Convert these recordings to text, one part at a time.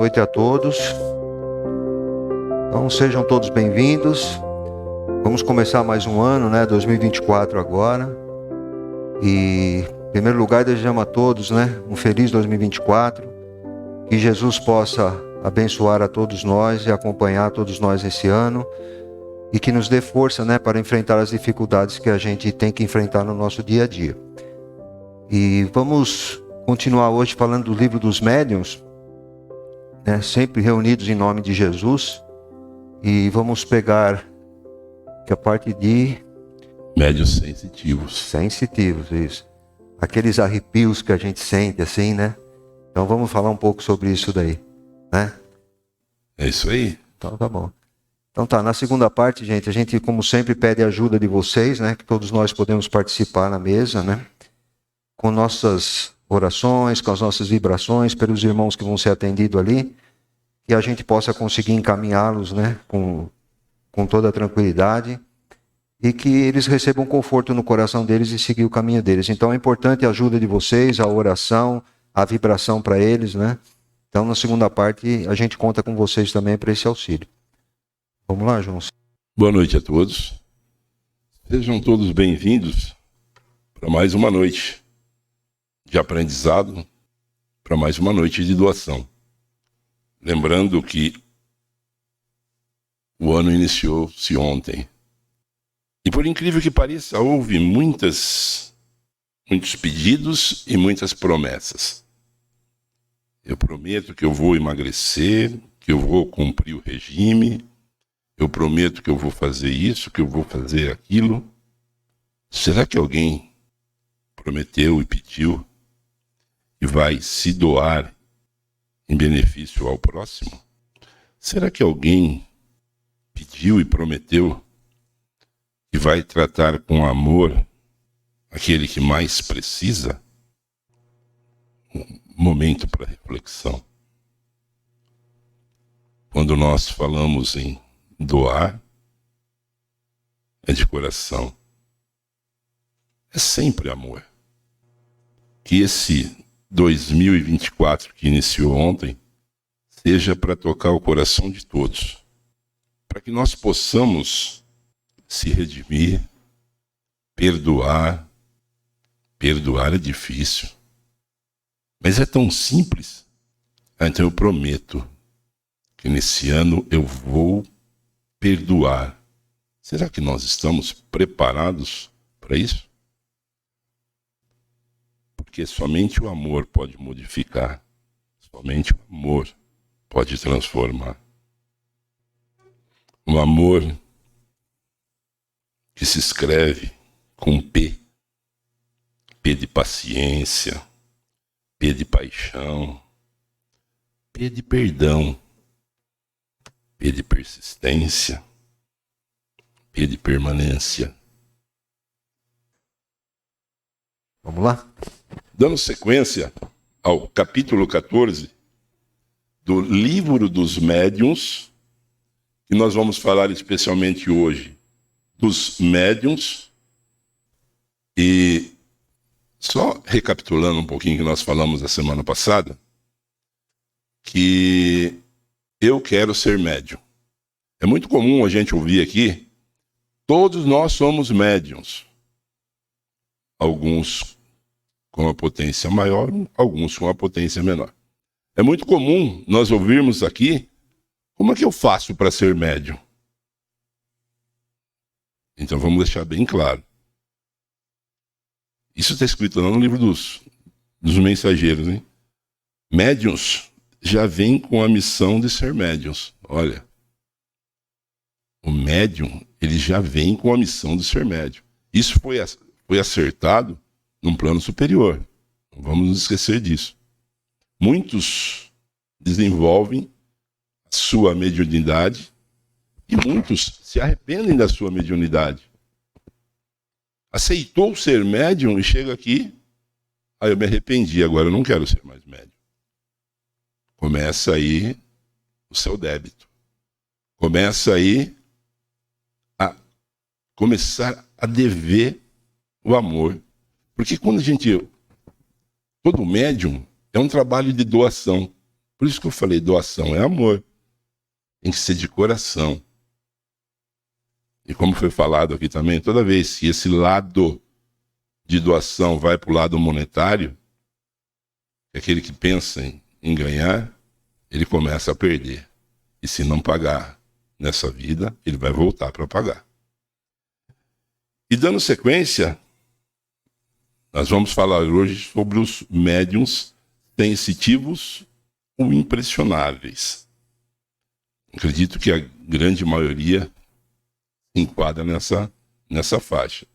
noite a todos. Então sejam todos bem-vindos. Vamos começar mais um ano, 2024 agora. E em primeiro lugar desejamos a todos, um feliz 2024. Que Jesus possa abençoar a todos nós e acompanhar todos nós esse ano. E que nos dê força, para enfrentar as dificuldades que a gente tem que enfrentar no nosso dia a dia. E vamos continuar hoje falando do livro dos médiuns, sempre reunidos em nome de Jesus. E vamos pegar a parte de médiuns sensitivos. Sensitivos, isso. Aqueles arrepios que a gente sente assim, Então vamos falar um pouco sobre isso daí, É isso aí. Então tá bom. Então tá, na segunda parte, gente, a gente como sempre pede a ajuda de vocês, que todos nós podemos participar na mesa, com nossas orações, com as nossas vibrações, pelos irmãos que vão ser atendidos ali, que a gente possa conseguir encaminhá-los, com toda a tranquilidade, e que eles recebam conforto no coração deles e seguir o caminho deles. Então é importante a ajuda de vocês, a oração, a vibração para eles, Então na segunda parte a gente conta com vocês também para esse auxílio. Vamos lá, João. Boa noite a todos. Sejam todos bem-vindos para mais uma noite de aprendizado, para mais uma noite de doação. Lembrando que o ano iniciou-se ontem. E por incrível que pareça, houve muitos pedidos e muitas promessas. Eu prometo que eu vou emagrecer, que eu vou cumprir o regime, eu prometo que eu vou fazer isso, que eu vou fazer aquilo. Será que alguém prometeu e pediu e vai se doar em benefício ao próximo? Será que alguém pediu e prometeu que vai tratar com amor aquele que mais precisa? Um momento para reflexão. Quando nós falamos em doar, é de coração. É sempre amor. Que esse 2024 que iniciou ontem seja para tocar o coração de todos. Para que nós possamos se redimir, perdoar. Perdoar é difícil, mas é tão simples. Então eu prometo que nesse ano eu vou perdoar. Será que nós estamos preparados para isso? Porque somente o amor pode modificar, somente o amor pode transformar. Um amor que se escreve com P. P de paciência, P de paixão, P de perdão, P de persistência, P de permanência. Vamos lá? Dando sequência ao capítulo 14 do Livro dos Médiuns, que nós vamos falar especialmente hoje dos médiuns. E só recapitulando um pouquinho que nós falamos a semana passada, que eu quero ser médium. É muito comum a gente ouvir aqui, todos nós somos médiuns. Alguns com a potência maior, alguns com a potência menor. É muito comum nós ouvirmos aqui, como é que eu faço para ser médium? Então vamos deixar bem claro. Isso está escrito lá no livro dos mensageiros, hein? Médiuns já vem com a missão de ser médiuns. Olha, o médium, ele já vem com a missão de ser médium. Isso foi acertado num plano superior. Não vamos nos esquecer disso. Muitos desenvolvem a sua mediunidade e muitos se arrependem da sua mediunidade. Aceitou ser médium e chega aqui, aí eu me arrependi, agora eu não quero ser mais médium. Começa aí o seu débito. Começa aí a começar a dever o amor. Porque quando todo médium é um trabalho de doação. Por isso que eu falei, doação é amor. Tem que ser de coração. E como foi falado aqui também, toda vez que esse lado de doação vai para o lado monetário, aquele que pensa em ganhar, ele começa a perder. E se não pagar nessa vida, ele vai voltar para pagar. E dando sequência, nós vamos falar hoje sobre os médiuns sensitivos ou impressionáveis. Acredito que a grande maioria se enquadra nessa faixa.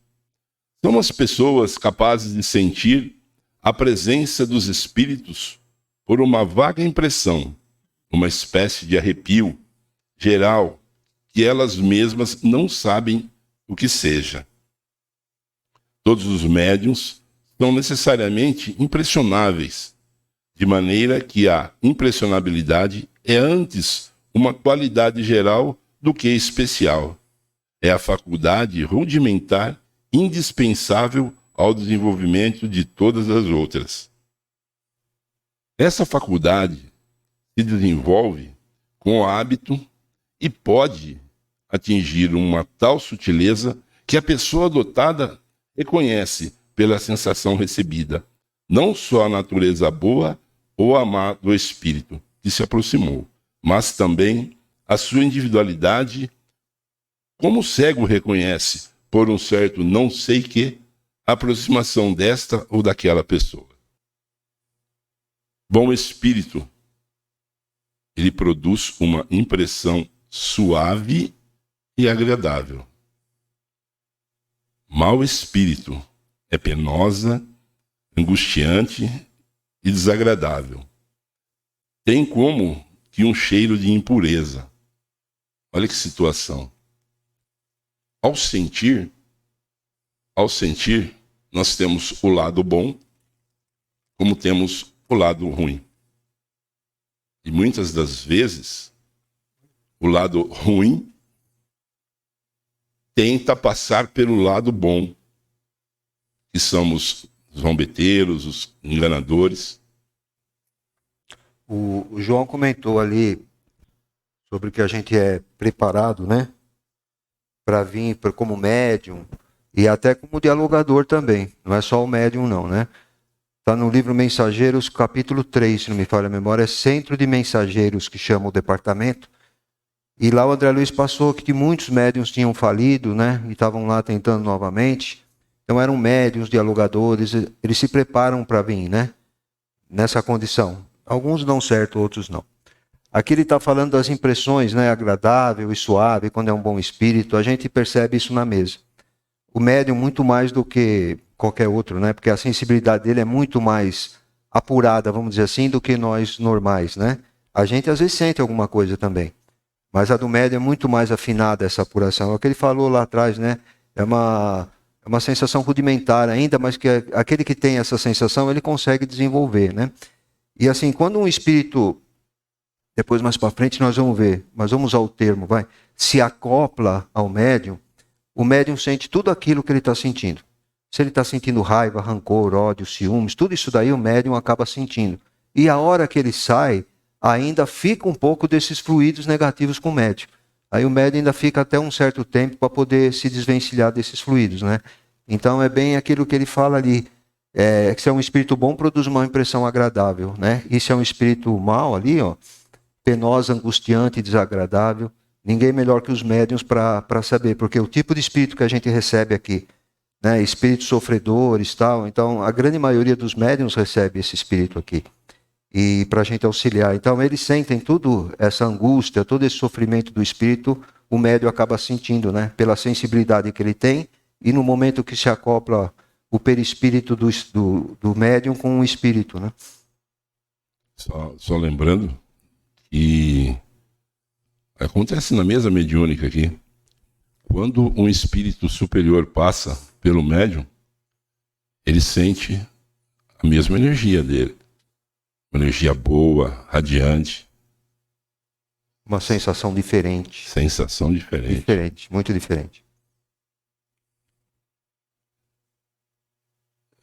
São as pessoas capazes de sentir a presença dos espíritos por uma vaga impressão, uma espécie de arrepio geral que elas mesmas não sabem o que seja. Todos os médiuns são necessariamente impressionáveis, de maneira que a impressionabilidade é antes uma qualidade geral do que especial. É a faculdade rudimentar indispensável ao desenvolvimento de todas as outras. Essa faculdade se desenvolve com o hábito e pode atingir uma tal sutileza que a pessoa dotada reconhece pela sensação recebida, não só a natureza boa ou a má do espírito que se aproximou, mas também a sua individualidade, como o cego reconhece, por um certo não sei que, a aproximação desta ou daquela pessoa. Bom espírito, ele produz uma impressão suave e agradável. Mau espírito é penosa, angustiante e desagradável. Tem como que um cheiro de impureza. Olha que situação. Ao sentir, nós temos o lado bom, como temos o lado ruim. E muitas das vezes, o lado ruim tenta passar pelo lado bom, que somos os zombeteiros, os enganadores. O João comentou ali sobre que a gente é preparado, né, para vir como médium e até como dialogador também. Não é só o médium não, né? Está no livro Mensageiros, capítulo 3, se não me falha a memória, é Centro de Mensageiros, que chama o departamento. E lá o André Luiz passou que muitos médiuns tinham falido, né? E estavam lá tentando novamente. Então eram médiuns, dialogadores, eles se preparam para vir, né? Nessa condição. Alguns dão certo, outros não. Aqui ele está falando das impressões, né? Agradável e suave, quando é um bom espírito. A gente percebe isso na mesa. O médium muito mais do que qualquer outro, né? Porque a sensibilidade dele é muito mais apurada, vamos dizer assim, do que nós normais, né? A gente às vezes sente alguma coisa também. Mas a do médium é muito mais afinada, essa apuração. É o que ele falou lá atrás, né? É uma sensação rudimentar ainda, mas que aquele que tem essa sensação, ele consegue desenvolver, né? E assim, quando um espírito, depois mais para frente nós vamos ver, mas vamos ao termo, se acopla ao médium, o médium sente tudo aquilo que ele está sentindo. Se ele está sentindo raiva, rancor, ódio, ciúmes, tudo isso daí o médium acaba sentindo. E a hora que ele sai, ainda fica um pouco desses fluidos negativos com o médium. Aí o médium ainda fica até um certo tempo para poder se desvencilhar desses fluidos, né? Então é bem aquilo que ele fala ali, que se é um espírito bom, produz uma impressão agradável, né? E se é um espírito mau ali, ó, penosa, angustiante, desagradável, ninguém melhor que os médiuns para saber, porque o tipo de espírito que a gente recebe aqui, né, espíritos sofredores, tal, então a grande maioria dos médiuns recebe esse espírito aqui, e para a gente auxiliar. Então eles sentem tudo, essa angústia, todo esse sofrimento do espírito, o médium acaba sentindo, né, pela sensibilidade que ele tem, e no momento que se acopla o perispírito do médium com o espírito, né? Só lembrando que acontece na mesa mediúnica aqui, quando um espírito superior passa pelo médium, ele sente a mesma energia dele. Uma energia boa, radiante. Uma sensação diferente. Sensação diferente. Diferente, muito diferente.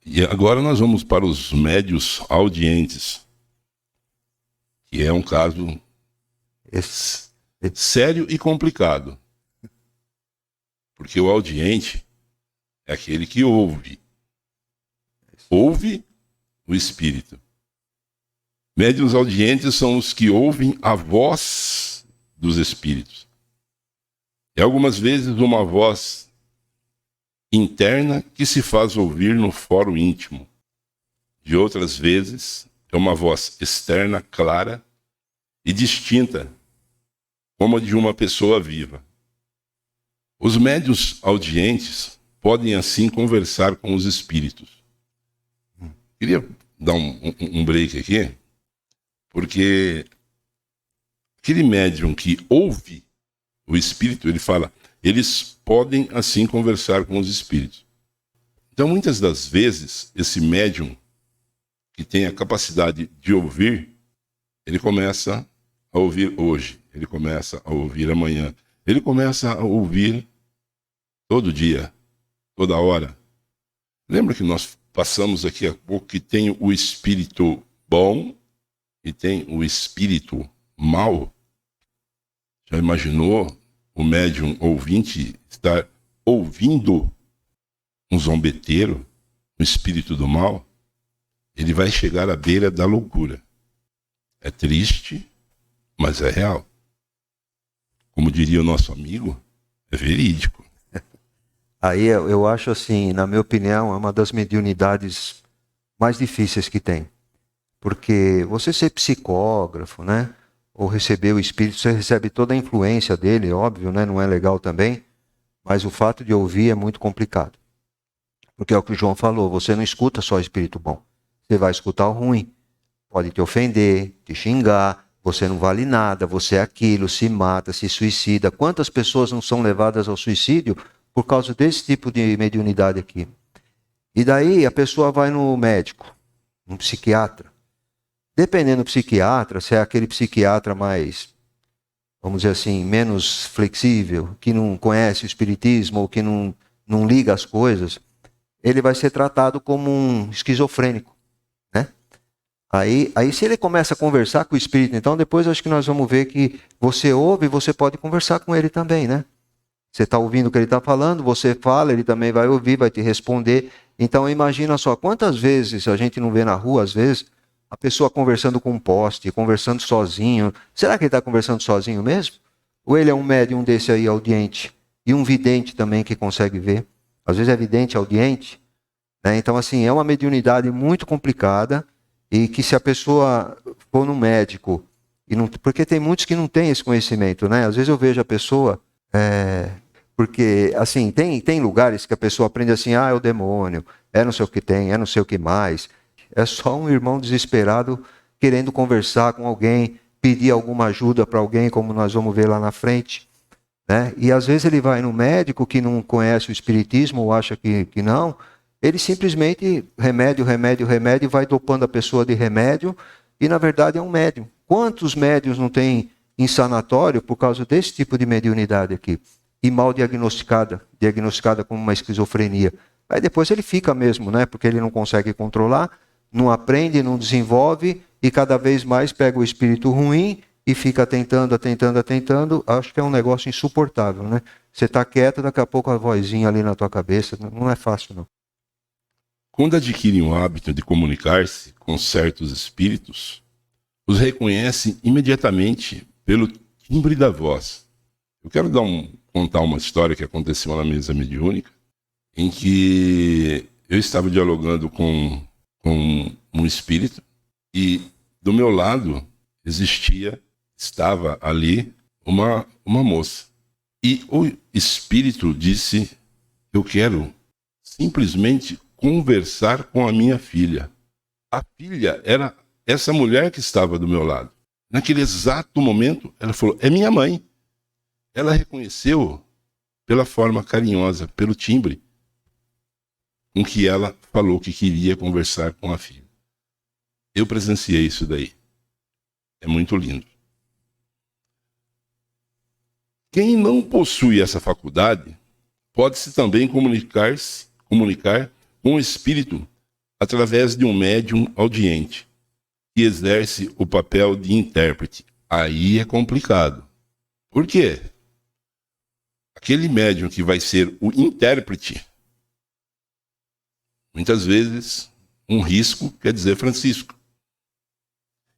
E agora nós vamos para os médios audientes, que é um caso sério e complicado. Porque o audiente é aquele que ouve. Ouve o espírito. Médiuns audientes são os que ouvem a voz dos espíritos. E algumas vezes uma voz interna que se faz ouvir no fórum íntimo. De outras vezes é uma voz externa, clara e distinta, como a de uma pessoa viva. Os médiuns audientes podem assim conversar com os espíritos. Queria dar um break aqui, porque aquele médium que ouve o espírito, ele fala, eles podem assim conversar com os espíritos. Então, muitas das vezes, esse médium que tem a capacidade de ouvir, ele começa a ouvir hoje, ele começa a ouvir amanhã, ele começa a ouvir todo dia, toda hora. Lembra que nós passamos aqui há pouco que tem o espírito bom e tem o espírito mau? Já imaginou o médium ouvinte estar ouvindo um zombeteiro, um espírito do mal? Ele vai chegar à beira da loucura. É triste, mas é real. Como diria o nosso amigo, é verídico. Aí eu acho assim, na minha opinião, é uma das mediunidades mais difíceis que tem. Porque você ser psicógrafo, né? Ou receber o espírito, você recebe toda a influência dele, óbvio, né? Não é legal também. Mas o fato de ouvir é muito complicado. Porque é o que o João falou, você não escuta só espírito bom. Você vai escutar o ruim. Pode te ofender, te xingar, você não vale nada, você é aquilo, se mata, se suicida. Quantas pessoas não são levadas ao suicídio por causa desse tipo de mediunidade aqui? E daí a pessoa vai no médico, um psiquiatra. Dependendo do psiquiatra, se é aquele psiquiatra mais, vamos dizer assim, menos flexível, que não conhece o espiritismo ou que não liga as coisas, ele vai ser tratado como um esquizofrênico, né? Aí se ele começa a conversar com o espírito, então depois acho que nós vamos ver que você ouve e você pode conversar com ele também, né? Você está ouvindo o que ele está falando, você fala, ele também vai ouvir, vai te responder. Então imagina só, quantas vezes a gente não vê na rua, às vezes, a pessoa conversando com um poste, conversando sozinho. Será que ele está conversando sozinho mesmo? Ou ele é um médium desse aí, audiente? E um vidente também que consegue ver. Às vezes é vidente, audiente. Né? Então assim, é uma mediunidade muito complicada e que se a pessoa for no médico, porque tem muitos que não têm esse conhecimento, né? Às vezes eu vejo a pessoa... porque, assim, tem lugares que a pessoa aprende assim, é o demônio, é não sei o que tem, é não sei o que mais. É só um irmão desesperado querendo conversar com alguém, pedir alguma ajuda para alguém, como nós vamos ver lá na frente. Né? E às vezes ele vai no médico que não conhece o espiritismo ou acha que não, ele simplesmente remédio, vai dopando a pessoa de remédio e na verdade é um médium. Quantos médiuns não tem em sanatório por causa desse tipo de mediunidade aqui? E mal diagnosticada como uma esquizofrenia. Aí depois ele fica mesmo, né? Porque ele não consegue controlar, não aprende, não desenvolve e cada vez mais pega o espírito ruim e fica tentando. Acho que é um negócio insuportável, né? Você está quieto, daqui a pouco a vozinha ali na tua cabeça. Não é fácil, não. Quando adquirem o hábito de comunicar-se com certos espíritos, os reconhecem imediatamente pelo timbre da voz. Eu quero contar uma história que aconteceu na mesa mediúnica, em que eu estava dialogando com um espírito e do meu lado estava ali uma moça. E o espírito disse, eu quero simplesmente conversar com a minha filha. A filha era essa mulher que estava do meu lado. Naquele exato momento, ela falou, é minha mãe. Ela reconheceu pela forma carinhosa, pelo timbre, com que ela falou que queria conversar com a filha. Eu presenciei isso daí. É muito lindo. Quem não possui essa faculdade, pode-se também comunicar com o espírito através de um médium audiente. que exerce o papel de intérprete. Aí é complicado. Por quê? Aquele médium que vai ser o intérprete, muitas vezes, um risco quer dizer Francisco.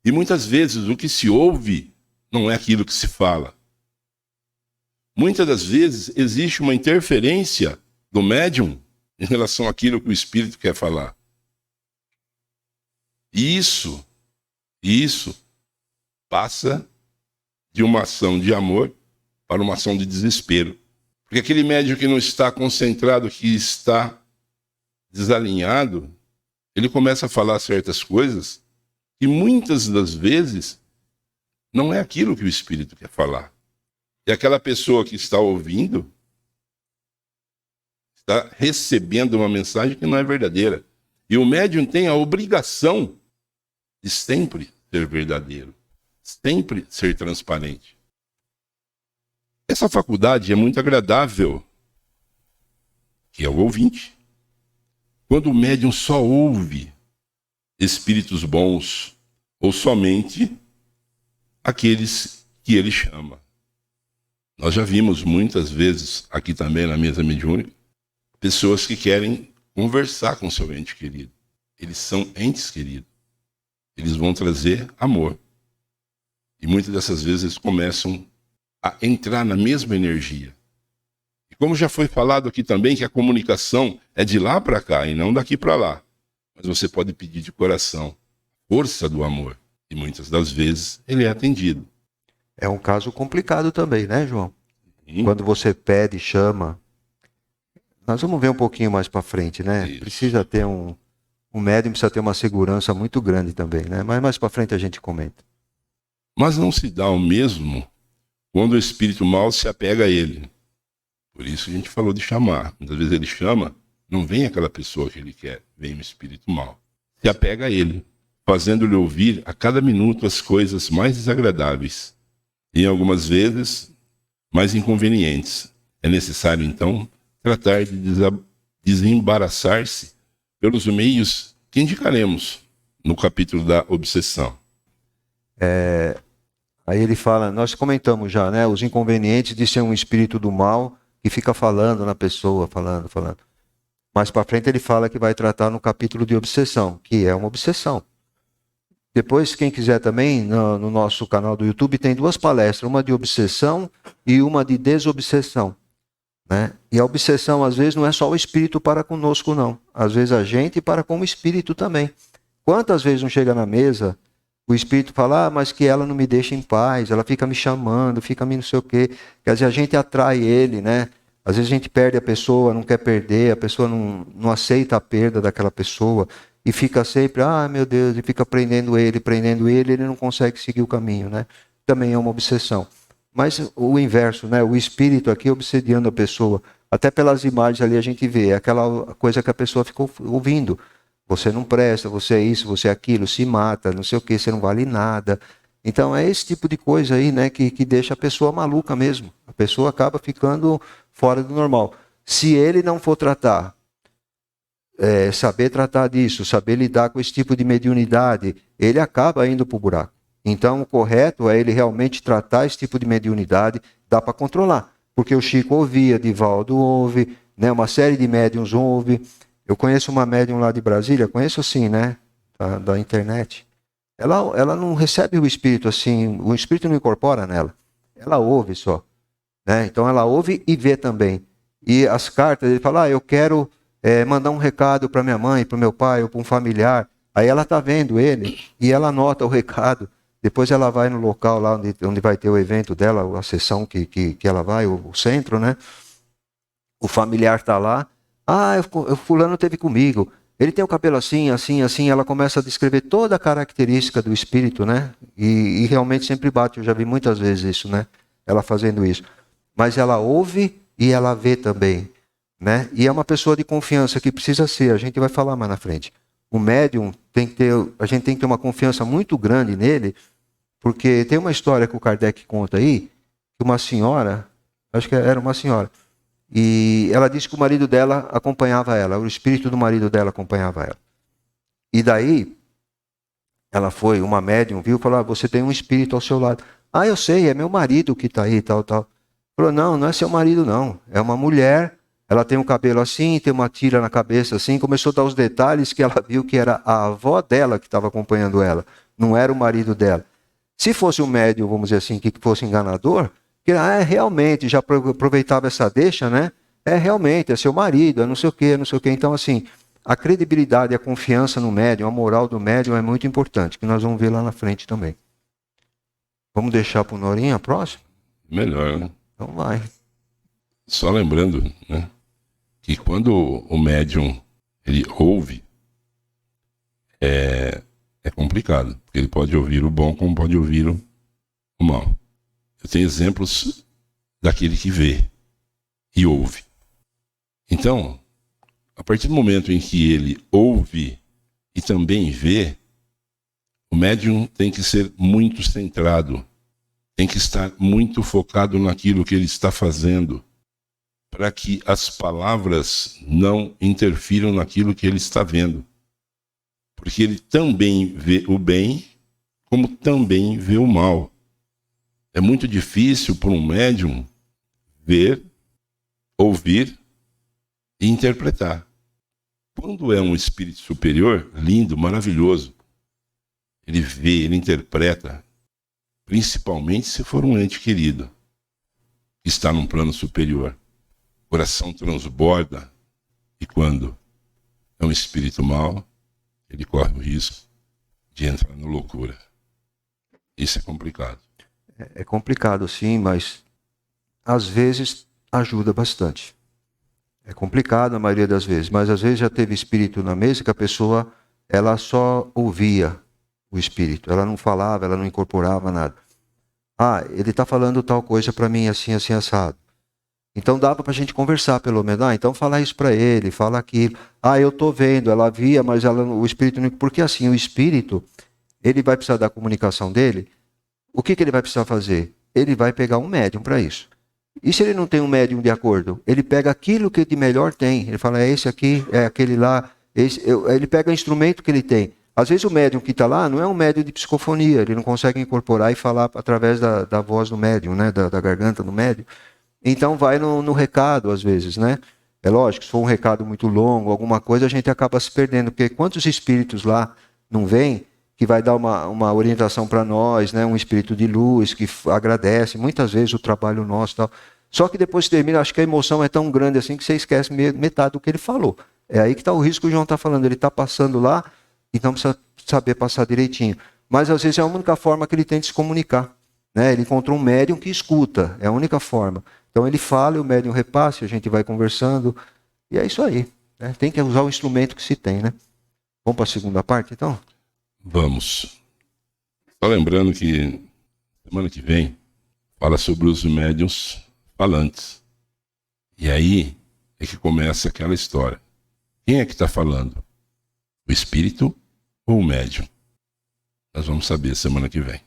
E muitas vezes o que se ouve não é aquilo que se fala. Muitas das vezes existe uma interferência do médium em relação àquilo que o espírito quer falar. E isso passa de uma ação de amor para uma ação de desespero. Porque aquele médium que não está concentrado, que está desalinhado, ele começa a falar certas coisas que muitas das vezes não é aquilo que o espírito quer falar. E aquela pessoa que está ouvindo está recebendo uma mensagem que não é verdadeira. E o médium tem a obrigação de sempre ser verdadeiro, sempre ser transparente. Essa faculdade é muito agradável, que é o ouvinte. Quando o médium só ouve espíritos bons, ou somente aqueles que ele chama. Nós já vimos muitas vezes, aqui também na mesa mediúnica, pessoas que querem conversar com seu ente querido. Eles são entes queridos. Eles vão trazer amor. E muitas dessas vezes eles começam a entrar na mesma energia. E como já foi falado aqui também, que a comunicação é de lá para cá e não daqui para lá. Mas você pode pedir de coração, força do amor. E muitas das vezes ele é atendido. É um caso complicado também, né, João? Sim. Quando você pede, chama. Nós vamos ver um pouquinho mais para frente, né? Isso. Precisa ter um médium precisa ter uma segurança muito grande também, né? Mas mais para frente a gente comenta. Mas não se dá o mesmo quando o espírito mau se apega a ele. Por isso a gente falou de chamar. Muitas vezes ele chama, não vem aquela pessoa que ele quer, vem o espírito mau. Se apega a ele, fazendo-lhe ouvir a cada minuto as coisas mais desagradáveis e, algumas vezes, mais inconvenientes. É necessário, então, tratar de desembaraçar-se pelos meios que indicaremos no capítulo da obsessão. Aí ele fala, nós comentamos já, né? Os inconvenientes de ser um espírito do mal que fica falando na pessoa, falando. Mais para frente ele fala que vai tratar no capítulo de obsessão, que é uma obsessão. Depois, quem quiser também, no nosso canal do YouTube, tem 2 palestras, uma de obsessão e uma de desobsessão. Né? E a obsessão, às vezes, não é só o espírito para conosco, não. Às vezes a gente para com o espírito também. Quantas vezes não chega na mesa, o espírito fala, mas que ela não me deixa em paz, ela fica me chamando, fica me não sei o quê. Quer dizer, a gente atrai ele, né? Às vezes a gente perde a pessoa, não quer perder, a pessoa não aceita a perda daquela pessoa e fica sempre, meu Deus, e fica prendendo ele não consegue seguir o caminho, né? Também é uma obsessão. Mas o inverso, né? O espírito aqui obsediando a pessoa. Até pelas imagens ali a gente vê, é aquela coisa que a pessoa ficou ouvindo. Você não presta, você é isso, você é aquilo, se mata, não sei o que, você não vale nada. Então é esse tipo de coisa aí, né, que deixa a pessoa maluca mesmo. A pessoa acaba ficando fora do normal. Se ele não for tratar, saber tratar disso, saber lidar com esse tipo de mediunidade, ele acaba indo para o buraco. Então o correto é ele realmente tratar esse tipo de mediunidade, dá para controlar. Porque o Chico ouvia, Divaldo ouve, né, uma série de médiuns ouve. Eu conheço uma médium lá de Brasília, conheço assim, né, da internet. Ela não recebe o espírito assim, o espírito não incorpora nela. Ela ouve só. Né? Então ela ouve e vê também. E as cartas, ele fala, eu quero mandar um recado para minha mãe, para o meu pai ou para um familiar. Aí ela está vendo ele e ela anota o recado. Depois ela vai no local lá onde vai ter o evento dela, a sessão que ela vai, o centro, né? O familiar está lá. O fulano esteve comigo. Ele tem o cabelo assim, assim, assim. Ela começa a descrever toda a característica do espírito, né? E realmente sempre bate. Eu já vi muitas vezes isso, né? Ela fazendo isso. Mas ela ouve e ela vê também, né? E é uma pessoa de confiança que precisa ser. A gente vai falar mais na frente. O médium a gente tem que ter uma confiança muito grande nele, porque tem uma história que o Kardec conta aí, que uma senhora, acho que era uma senhora, e ela disse que o marido dela acompanhava ela, o espírito do marido dela acompanhava ela. E daí, ela foi, uma médium, viu, falou, você tem um espírito ao seu lado. Eu sei, é meu marido que está aí, tal. Falou, não é seu marido não, é uma mulher, ela tem um cabelo assim, tem uma tira na cabeça assim, começou a dar os detalhes que ela viu que era a avó dela que estava acompanhando ela, não era o marido dela. Se fosse um médium, vamos dizer assim, que fosse enganador, que realmente, já aproveitava essa deixa, né? Realmente, é seu marido, é não sei o quê. Então, assim, a credibilidade, a confiança no médium, a moral do médium é muito importante, que nós vamos ver lá na frente também. Vamos deixar para o Norinha a próxima? Melhor, né? Então vai. Só lembrando, né, que quando o médium ele ouve, é complicado, porque ele pode ouvir o bom como pode ouvir o mal. Eu tenho exemplos daquele que vê e ouve. Então, a partir do momento em que ele ouve e também vê, o médium tem que ser muito centrado, tem que estar muito focado naquilo que ele está fazendo, para que as palavras não interfiram naquilo que ele está vendo. Porque ele também vê o bem, como também vê o mal. É muito difícil para um médium ver, ouvir e interpretar. Quando é um espírito superior, lindo, maravilhoso, ele vê, ele interpreta, principalmente se for um ente querido, que está num plano superior. O coração transborda, e quando é um espírito mau, ele corre o risco de entrar na loucura. Isso é complicado. É complicado, sim, mas às vezes ajuda bastante. É complicado a maioria das vezes, mas às vezes já teve espírito na mesa que a pessoa ela só ouvia o espírito, ela não falava, ela não incorporava nada. Ele está falando tal coisa para mim assim, assim, assado. Então dava para a gente conversar pelo menos. Então fala isso para ele, fala aquilo. Eu estou vendo, ela via, mas o espírito não... Porque assim, o espírito, ele vai precisar da comunicação dele. O que ele vai precisar fazer? Ele vai pegar um médium para isso. E se ele não tem um médium de acordo? Ele pega aquilo que de melhor tem. Ele fala, é esse aqui, é aquele lá. Ele pega o instrumento que ele tem. Às vezes o médium que está lá não é um médium de psicofonia. Ele não consegue incorporar e falar através da voz do médium, né? da garganta do médium. Então vai no recado, às vezes, né? É lógico, se for um recado muito longo, alguma coisa, a gente acaba se perdendo. Porque quantos espíritos lá não vêm que vai dar uma orientação para nós, né? Um espírito de luz que agradece muitas vezes o trabalho nosso e tal. Só que depois que termina, acho que a emoção é tão grande assim que você esquece metade do que ele falou. É aí que está o risco que o João está falando. Ele está passando lá, então precisa saber passar direitinho. Mas às vezes é a única forma que ele tem de se comunicar. Né? Ele encontrou um médium que escuta, é a única forma. Então ele fala e o médium repasse, a gente vai conversando. E é isso aí. Né? Tem que usar o instrumento que se tem. Né? Vamos para a segunda parte, então? Vamos. Só lembrando que semana que vem fala sobre os médiuns falantes. E aí é que começa aquela história. Quem é que está falando? O espírito ou o médium? Nós vamos saber semana que vem.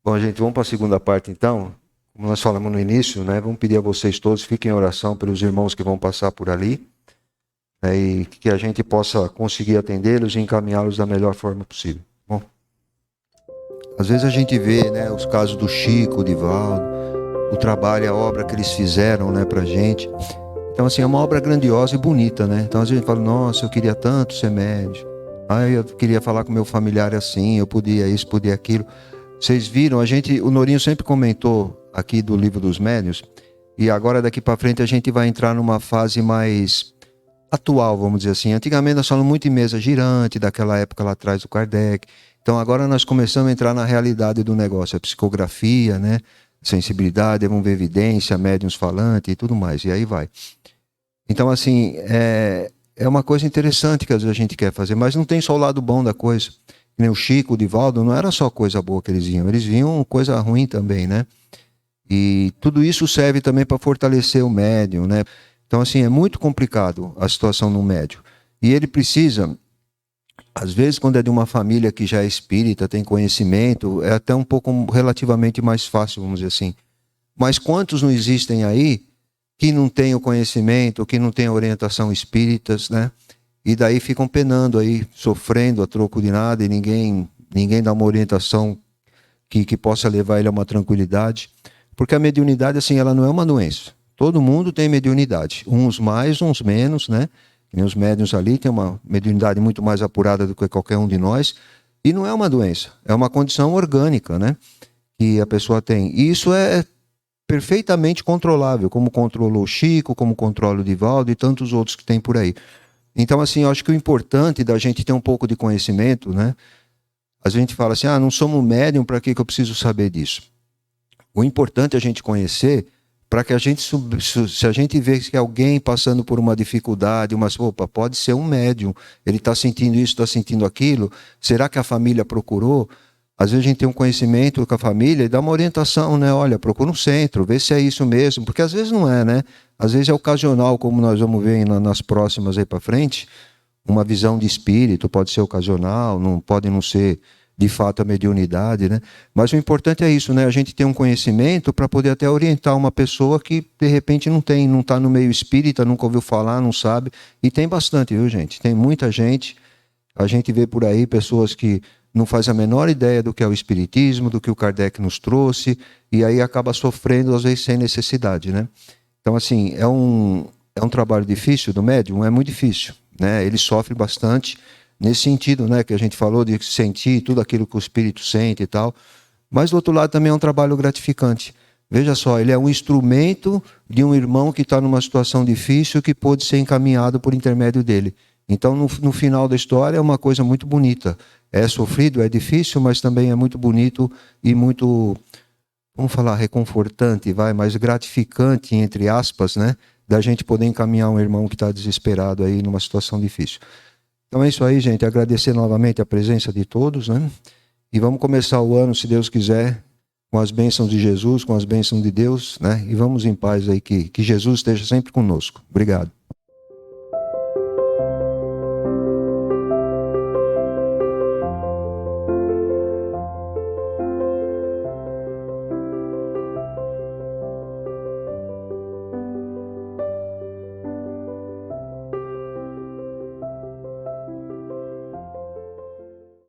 Bom, gente, vamos para a segunda parte, então. Como nós falamos no início, né? Vamos pedir a vocês todos, fiquem em oração pelos irmãos que vão passar por ali. E que a gente possa conseguir atendê-los e encaminhá-los da melhor forma possível. Bom, às vezes a gente vê, né, os casos do Chico, do Divaldo, o trabalho, a obra que eles fizeram, né, pra gente. Então, assim, é uma obra grandiosa e bonita, né? Então, às vezes a gente fala, nossa, eu queria tanto ser médium. Eu queria falar com meu familiar assim, eu podia isso, podia aquilo. Vocês viram, o Norinho sempre comentou aqui do livro dos médiuns, e agora daqui para frente a gente vai entrar numa fase mais atual, vamos dizer assim. Antigamente nós falamos muito em mesa girante, daquela época lá atrás do Kardec. Então agora nós começamos a entrar na realidade do negócio, a psicografia, né? Sensibilidade, vamos ver evidência, médiuns falantes e tudo mais, e aí vai. Então assim, é uma coisa interessante que às vezes a gente quer fazer, mas não tem só o lado bom da coisa. Nem o Chico, o Divaldo, não era só coisa boa que eles viam coisa ruim também, né? E tudo isso serve também para fortalecer o médium, né? Então, assim, é muito complicado a situação no médium. E ele precisa, às vezes, quando é de uma família que já é espírita, tem conhecimento, é até um pouco relativamente mais fácil, vamos dizer assim. Mas quantos não existem aí que não têm o conhecimento, que não têm a orientação espíritas, né? e daí ficam penando aí, sofrendo a troco de nada, e ninguém dá uma orientação que possa levar ele a uma tranquilidade. Porque a mediunidade, assim, ela não é uma doença. Todo mundo tem mediunidade, uns mais, uns menos, né? Que nem os médiuns ali têm uma mediunidade muito mais apurada do que qualquer um de nós, e não é uma doença, é uma condição orgânica, né? Que a pessoa tem. E isso é perfeitamente controlável, como controlou o Chico, como controla o Divaldo e tantos outros que tem por aí. Então, assim, eu acho que o importante da gente ter um pouco de conhecimento, né? A gente fala assim, não somos médium, para que eu preciso saber disso? O importante é a gente conhecer, para que a gente, se a gente vê que alguém passando por uma dificuldade, opa, pode ser um médium, ele está sentindo isso, está sentindo aquilo, será que a família procurou? Às vezes a gente tem um conhecimento com a família e dá uma orientação, né? Olha, procura um centro, vê se é isso mesmo, porque às vezes não é, né? Às vezes é ocasional, como nós vamos ver nas próximas aí para frente, uma visão de espírito, pode ser ocasional, não pode não ser de fato a mediunidade, né? Mas o importante é isso, né? A gente ter um conhecimento para poder até orientar uma pessoa que de repente não está no meio espírita, nunca ouviu falar, não sabe. E tem bastante, viu, gente? Tem muita gente. A gente vê por aí pessoas que não fazem a menor ideia do que é o espiritismo, do que o Kardec nos trouxe, e aí acaba sofrendo, às vezes, sem necessidade, né? Então, assim, é um trabalho difícil do médium? É muito difícil, né? Ele sofre bastante nesse sentido, né, que a gente falou de sentir tudo aquilo que o espírito sente e tal. Mas, do outro lado, também é um trabalho gratificante. Veja só, ele é um instrumento de um irmão que está numa situação difícil que pôde ser encaminhado por intermédio dele. Então, no final da história, é uma coisa muito bonita. É sofrido, é difícil, mas também é muito bonito e muito, vamos falar, reconfortante, mas gratificante, entre aspas, né? Da gente poder encaminhar um irmão que está desesperado aí numa situação difícil. Então é isso aí, gente. Agradecer novamente a presença de todos, né? E vamos começar o ano, se Deus quiser, com as bênçãos de Jesus, com as bênçãos de Deus, né? E vamos em paz aí, que Jesus esteja sempre conosco. Obrigado.